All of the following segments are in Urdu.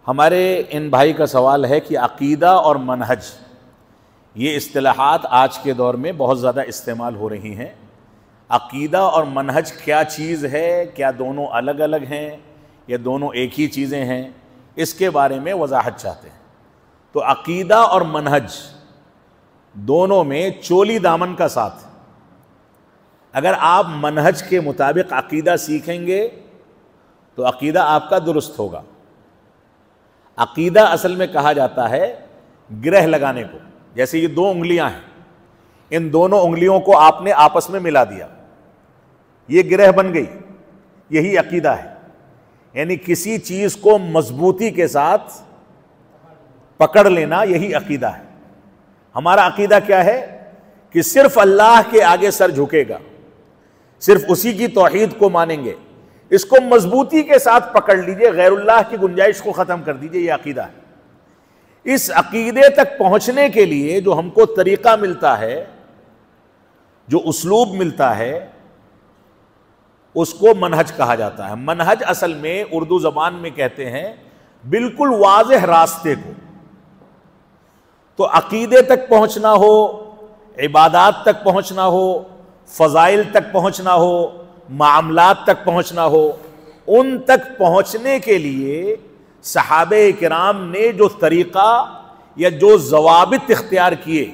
ہمارے ان بھائی کا سوال ہے کہ عقیدہ اور منہج یہ اصطلاحات آج کے دور میں بہت زیادہ استعمال ہو رہی ہیں. عقیدہ اور منہج کیا چیز ہے؟ کیا دونوں الگ الگ ہیں یا دونوں ایک ہی چیزیں ہیں؟ اس کے بارے میں وضاحت چاہتے ہیں. تو عقیدہ اور منہج دونوں میں چولی دامن کا ساتھ. اگر آپ منہج کے مطابق عقیدہ سیکھیں گے تو عقیدہ آپ کا درست ہوگا. عقیدہ اصل میں کہا جاتا ہے گرہ لگانے کو. جیسے یہ دو انگلیاں ہیں، ان دونوں انگلیوں کو آپ نے آپس میں ملا دیا، یہ گرہ بن گئی، یہی عقیدہ ہے. یعنی کسی چیز کو مضبوطی کے ساتھ پکڑ لینا، یہی عقیدہ ہے. ہمارا عقیدہ کیا ہے کہ صرف اللہ کے آگے سر جھکے گا، صرف اسی کی توحید کو مانیں گے. اس کو مضبوطی کے ساتھ پکڑ لیجئے، غیر اللہ کی گنجائش کو ختم کر دیجئے، یہ عقیدہ ہے. اس عقیدے تک پہنچنے کے لیے جو ہم کو طریقہ ملتا ہے، جو اسلوب ملتا ہے، اس کو منہج کہا جاتا ہے. منہج اصل میں اردو زبان میں کہتے ہیں بالکل واضح راستے کو. تو عقیدے تک پہنچنا ہو، عبادات تک پہنچنا ہو، فضائل تک پہنچنا ہو، معاملات تک پہنچنا ہو، ان تک پہنچنے کے لیے صحابہ کرام نے جو طریقہ یا جو ضوابط اختیار کیے،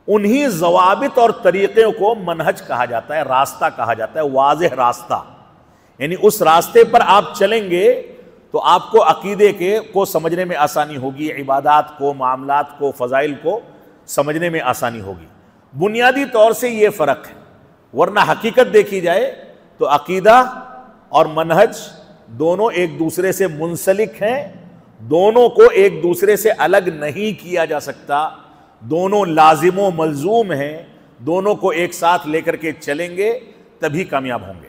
انہی ضوابط اور طریقوں کو منہج کہا جاتا ہے، راستہ کہا جاتا ہے، واضح راستہ. یعنی اس راستے پر آپ چلیں گے تو آپ کو عقیدے کو سمجھنے میں آسانی ہوگی، عبادات کو، معاملات کو، فضائل کو سمجھنے میں آسانی ہوگی. بنیادی طور سے یہ فرق ہے. ورنہ حقیقت دیکھی جائے تو عقیدہ اور منہج دونوں ایک دوسرے سے منسلک ہیں، دونوں کو ایک دوسرے سے الگ نہیں کیا جا سکتا، دونوں لازم و ملزوم ہیں. دونوں کو ایک ساتھ لے کر کے چلیں گے تبھی کامیاب ہوں گے.